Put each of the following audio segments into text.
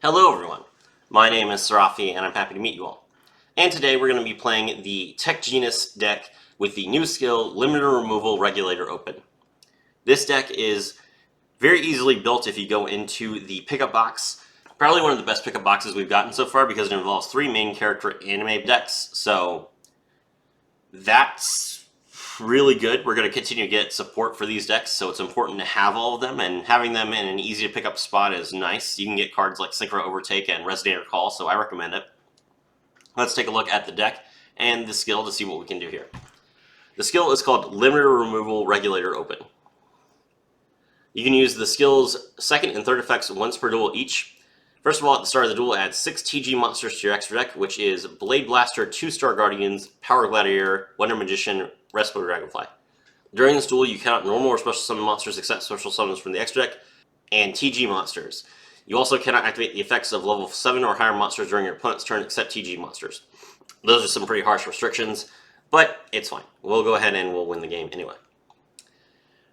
Hello everyone, my name is Sarafi and I'm happy to meet you all. And today we're going to be playing the Tech Genus deck with the new skill Limiter Removal Regulator Open. This deck is very easily built if you go into the pickup box. Probably one of the best pickup boxes we've gotten so far because it involves 3 main character anime decks, so that's really good. We're going to continue to get support for these decks, so it's important to have all of them, and having them in an easy to pick up spot is nice. You can get cards like Synchro Overtake and Resonator Call, so I recommend it. Let's take a look at the deck and the skill to see what we can do here. The skill is called Limiter Removal Regulator Open. You can use the skill's second and third effects once per duel each. First of all, at the start of the duel, add 6 TG monsters to your extra deck, which is Blade Blaster, 2 Star Guardians, Power Gladiator, Wonder Magician, Respiro Dragonfly. During this duel, you cannot normal or special summon monsters except special summons from the extra deck, and TG monsters. You also cannot activate the effects of level 7 or higher monsters during your opponent's turn except TG monsters. Those are some pretty harsh restrictions, but it's fine. We'll go ahead and we'll win the game anyway.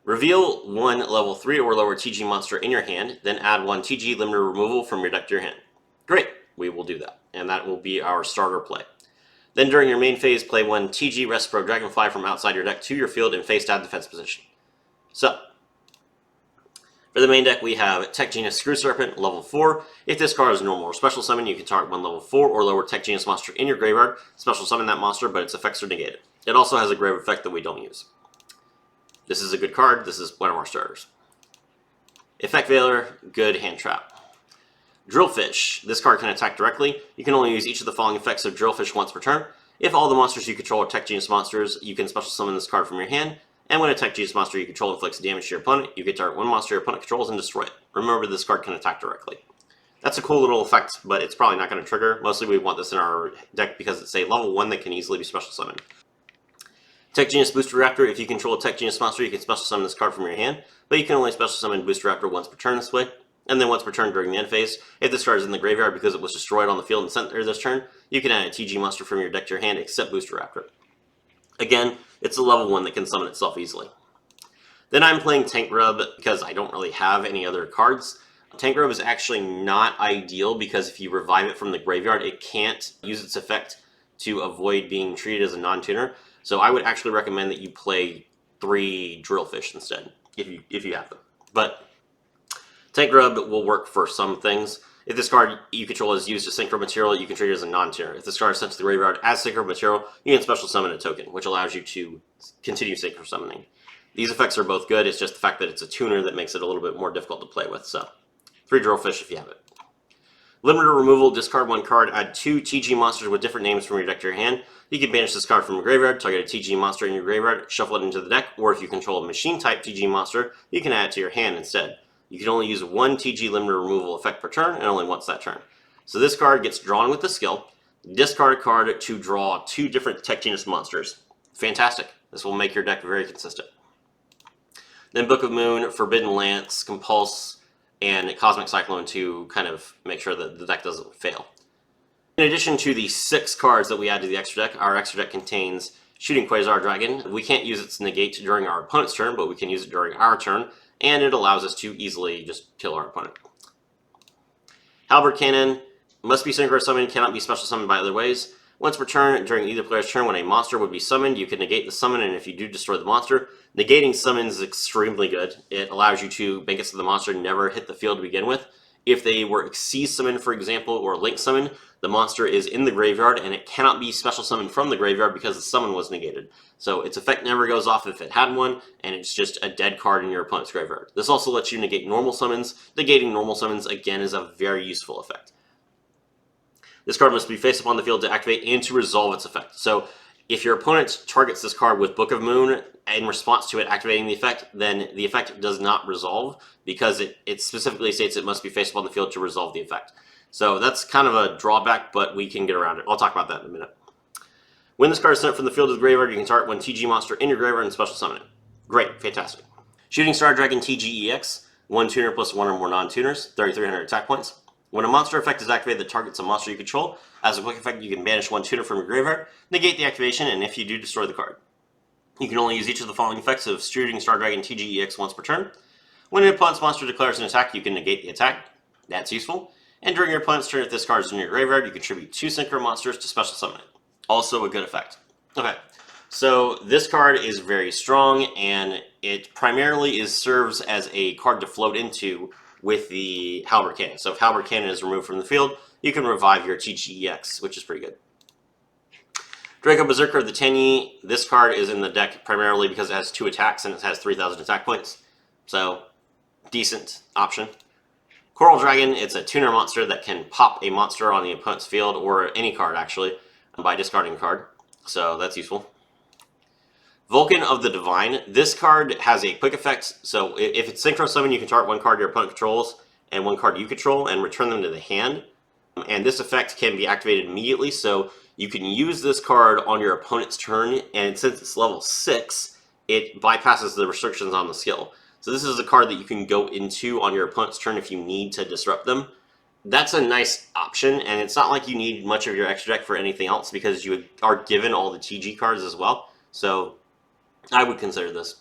Reveal 1 level 3 or lower TG monster in your hand, then add 1 TG limiter removal from your deck to your hand. Great, we will do that, and that will be our starter play. Then during your main phase, play 1 TG Respiro Dragonfly from outside your deck to your field in face-down defense position. So, for the main deck, we have Tech Genus Screw Serpent, level 4. If this card is normal or special summon, you can target 1 level 4 or lower Tech Genus monster in your graveyard, special summon that monster, but its effects are negated. It also has a grave effect that we don't use. This is a good card. This is one of our starters. Effect Veiler, good hand trap. Drillfish. This card can attack directly. You can only use each of the following effects of Drillfish once per turn. If all the monsters you control are Tech Genus monsters, you can special summon this card from your hand. And when a Tech Genus monster you control inflicts damage to your opponent, you can target 1 monster your opponent controls and destroy it. Remember, this card can attack directly. That's a cool little effect, but it's probably not going to trigger. Mostly we want this in our deck because it's a level 1 that can easily be special summoned. Tech Genus Booster Raptor. If you control a Tech Genus monster, you can special summon this card from your hand, but you can only special summon Booster Raptor once per turn this way, and then once per turn during the end phase. If this card is in the graveyard because it was destroyed on the field and sent there this turn, you can add a TG monster from your deck to your hand except Booster Raptor. Again, it's a level 1 that can summon itself easily. Then I'm playing Tank Grub because I don't really have any other cards. Tank Grub is actually not ideal because if you revive it from the graveyard, it can't use its effect to avoid being treated as a non-tuner. So I would actually recommend that you play 3 Drillfish instead, if you have them. But Tank Grub will work for some things. If this card you control is used as Synchro material, you can treat it as a non-tuner. If this card is sent to the graveyard as Synchro material, you can special summon a token, which allows you to continue Synchro summoning. These effects are both good, it's just the fact that it's a tuner that makes it a little bit more difficult to play with. So 3 Drillfish if you have it. Limiter Removal, discard 1 card, add 2 TG monsters with different names from your deck to your hand. You can banish this card from your graveyard, target a TG monster in your graveyard, shuffle it into the deck, or if you control a machine-type TG monster, you can add it to your hand instead. You can only use 1 TG Limiter Removal effect per turn, and only once that turn. So this card gets drawn with the skill. Discard a card to draw 2 different Tech Genus monsters. Fantastic. This will make your deck very consistent. Then Book of Moon, Forbidden Lance, Compulse, and Cosmic Cyclone to kind of make sure that the deck doesn't fail. In addition to the 6 cards that we add to the extra deck, our extra deck contains Shooting Quasar Dragon. We can't use its negate during our opponent's turn, but we can use it during our turn, and it allows us to easily just kill our opponent. Halberd Cannon must be synchro summoned, cannot be special summoned by other ways. Once per turn, during either player's turn, when a monster would be summoned, you can negate the summon, and if you do destroy the monster, negating summons is extremely good. It allows you to make it so the monster never hit the field to begin with. If they were Accel summon, for example, or Link summon, the monster is in the graveyard, and it cannot be special summoned from the graveyard because the summon was negated. So its effect never goes off if it had one, and it's just a dead card in your opponent's graveyard. This also lets you negate normal summons. Negating normal summons, again, is a very useful effect. This card must be face up on the field to activate and to resolve its effect. So if your opponent targets this card with Book of Moon in response to it activating the effect, then the effect does not resolve because it specifically states it must be face up on the field to resolve the effect. So that's kind of a drawback, but we can get around it. I'll talk about that in a minute. When this card is sent from the field to the graveyard, you can target 1 TG monster in your graveyard and special summon it. Great, fantastic. Shooting Star Dragon TGEX, 1 tuner plus 1 or more non-tuners, 3,300 attack points. When a monster effect is activated that targets a monster you control, as a quick effect you can banish 1 tuner from your graveyard, negate the activation, and if you do, destroy the card. You can only use each of the following effects of Shooting Star Dragon TGEX once per turn. When an opponent's monster declares an attack, you can negate the attack. That's useful. And during your opponent's turn, if this card is in your graveyard, you contribute 2 Synchro monsters to special summon it. Also a good effect. Okay, so this card is very strong, and it primarily serves as a card to float into with the Halberd Cannon. So if Halberd Cannon is removed from the field, you can revive your TGEX, which is pretty good. Draco Berserker of the Tenyi. This card is in the deck primarily because it has 2 attacks and it has 3,000 attack points. So, decent option. Coral Dragon, it's a tuner monster that can pop a monster on the opponent's field, or any card actually, by discarding a card. So that's useful. Vulcan of the Divine. This card has a quick effect, so if it's Synchro Summon, you can target 1 card your opponent controls and 1 card you control and return them to the hand. And this effect can be activated immediately, so you can use this card on your opponent's turn, and since it's level 6, it bypasses the restrictions on the skill. So this is a card that you can go into on your opponent's turn if you need to disrupt them. That's a nice option, and it's not like you need much of your extra deck for anything else because you are given all the TG cards as well. So I would consider this.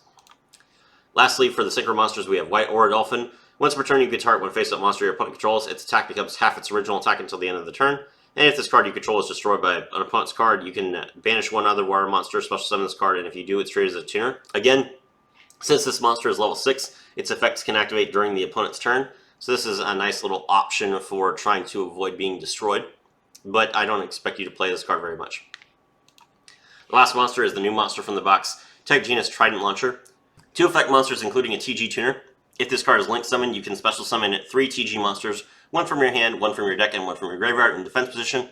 Lastly, for the Synchro monsters, we have White Aura Dolphin. Once per turn, you can target 1 face-up monster your opponent controls. Its attack becomes half its original attack until the end of the turn. And if this card you control is destroyed by an opponent's card, you can banish 1 other water monster, special summon this card, and if you do, it's treated as a tuner. Again, since this monster is level 6, its effects can activate during the opponent's turn. So this is a nice little option for trying to avoid being destroyed. But I don't expect you to play this card very much. The last monster is the new monster from the box, Tech Genus Trident Launcher. 2 effect monsters, including a TG tuner. If this card is link summoned, you can special summon 3 TG monsters, 1 from your hand, 1 from your deck, and 1 from your graveyard in defense position.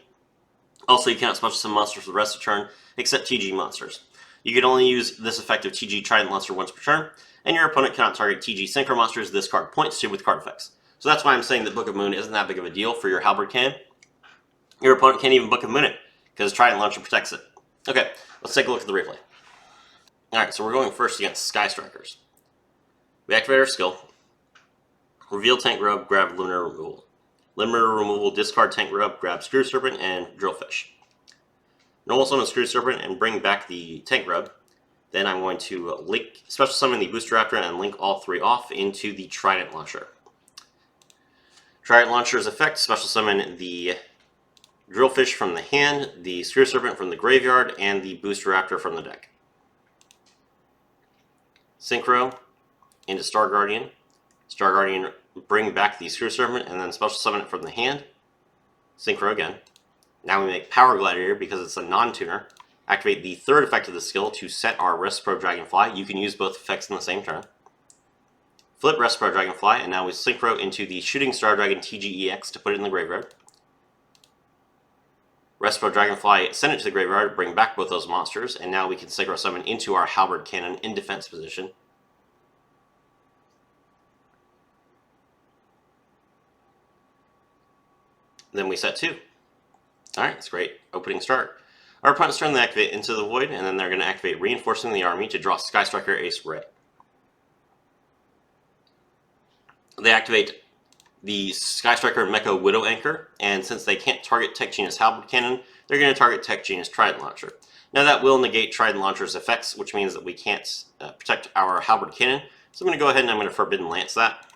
Also, you cannot special summon monsters for the rest of the turn, except TG monsters. You can only use this effect of TG Trident Launcher once per turn, and your opponent cannot target TG Synchro monsters this card points to with card effects. So that's why I'm saying that Book of Moon isn't that big of a deal for your Halberd Cannon. Your opponent can't even Book of Moon it, because Trident Launcher protects it. Okay, let's take a look at the replay. Alright, so we're going first against Sky Strikers. We activate our skill. Reveal Tank Grub, grab Lunar Removal. Lunar Removal, discard Tank Grub, grab Screw Serpent, and Drillfish. Normal summon Screw Serpent and bring back the Tank Grub. Then I'm going to link, special summon the Booster Raptor and link all 3 off into the Trident Launcher. Trident Launcher's effect, special summon the Drillfish from the hand, the Screw Serpent from the graveyard, and the Booster Raptor from the deck. Synchro into Star Guardian. Star Guardian, bring back the Screw Serpent and then special summon it from the hand. Synchro again. Now we make Power Gladiator because it's a non-tuner. Activate the 3rd effect of the skill to set our Respro Dragonfly. You can use both effects in the same turn. Flip Respro Dragonfly, and now we Synchro into the Shooting Star Dragon TGEX to put it in the graveyard. Respro Dragonfly, send it to the graveyard, bring back both those monsters, and now we can Synchro Summon into our Halberd Cannon in defense position. Then we set 2. Alright, that's great. Opening start. Our opponent's turn, they activate Into the Void, and then they're going to activate Reinforcing the Army to draw Sky Striker Ace Ray. They activate the Sky Striker Mecha Widow Anchor, and since they can't target Tech Genus Halberd Cannon, they're going to target Tech Genus Trident Launcher. Now that will negate Trident Launcher's effects, which means that we can't protect our Halberd Cannon. So I'm going to go ahead and I'm going to Forbidden Lance that.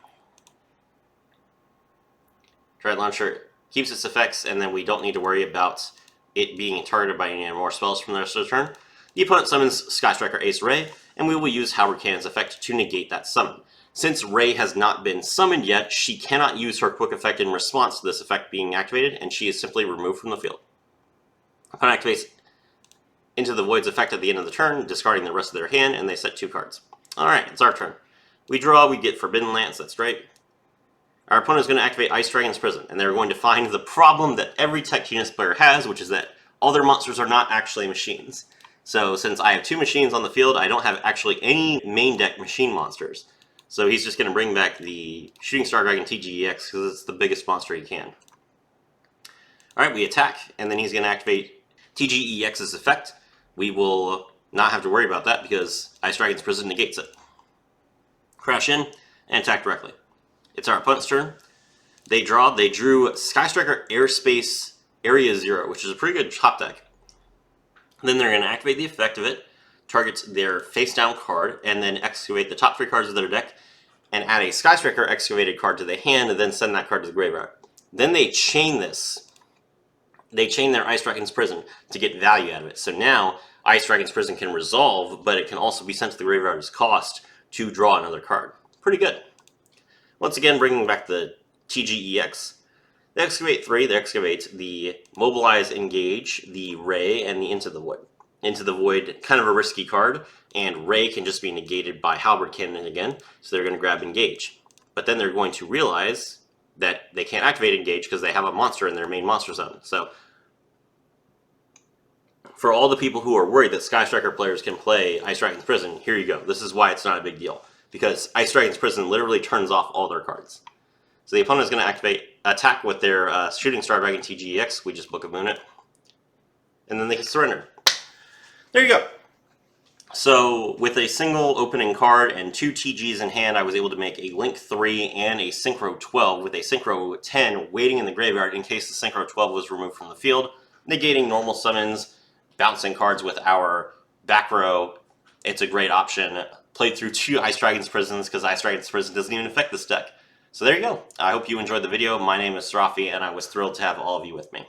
Trident Launcher keeps its effects, and then we don't need to worry about it being targeted by any more spells from the rest of the turn. The opponent summons Sky Striker Ace Ray, and we will use Halberd Cannon's effect to negate that summon. Since Ray has not been summoned yet, she cannot use her quick effect in response to this effect being activated, and she is simply removed from the field. Opponent activates Into the Void's effect at the end of the turn, discarding the rest of their hand, and they set 2 cards. Alright, it's our turn. We draw, we get Forbidden Lance, that's great. Our opponent is going to activate Ice Dragon's Prison, and they're going to find the problem that every Tech Genus player has, which is that all their monsters are not actually machines. So since I have 2 machines on the field, I don't have actually any main deck machine monsters. So he's just going to bring back the Shooting Star Dragon TGEX because it's the biggest monster he can. Alright, we attack, and then he's going to activate TGEX's effect. We will not have to worry about that because Ice Dragon's Prison negates it. Crash in, and attack directly. It's our opponent's turn. They drew Sky Striker Airspace Area 0, which is a pretty good top deck. Then they're going to activate the effect of it, targets their face-down card, and then excavate the top 3 cards of their deck, and add a Sky Striker excavated card to the hand, and then send that card to the graveyard. Then they chain this. They chain their Ice Dragon's Prison to get value out of it. So now Ice Dragon's Prison can resolve, but it can also be sent to the graveyard as cost to draw another card. Pretty good. Once again, bringing back the TGEX. The Excavate 3, the Excavate, the Mobilize, Engage, the Ray, and the Into the Void. Into the Void, kind of a risky card, and Ray can just be negated by Halberd Cannon again, so they're going to grab Engage. But then they're going to realize that they can't activate Engage because they have a monster in their main monster zone. So for all the people who are worried that Sky Striker players can play Ice Dragon's Prison, here you go. This is why it's not a big deal. Because Ice Dragon's Prison literally turns off all their cards. So the opponent is going to attack with their Shooting Star Dragon TGEX. We just Book of Moon it. And then they can surrender. There you go. So with a single opening card and 2 TGs in hand, I was able to make a Link 3 and a Synchro 12 with a Synchro 10 waiting in the graveyard in case the Synchro 12 was removed from the field, negating normal summons, bouncing cards with our back row. It's a great option. Played through 2 Ice Dragon's Prisons because Ice Dragon's Prison doesn't even affect this deck. So there you go. I hope you enjoyed the video. My name is Serafi, and I was thrilled to have all of you with me.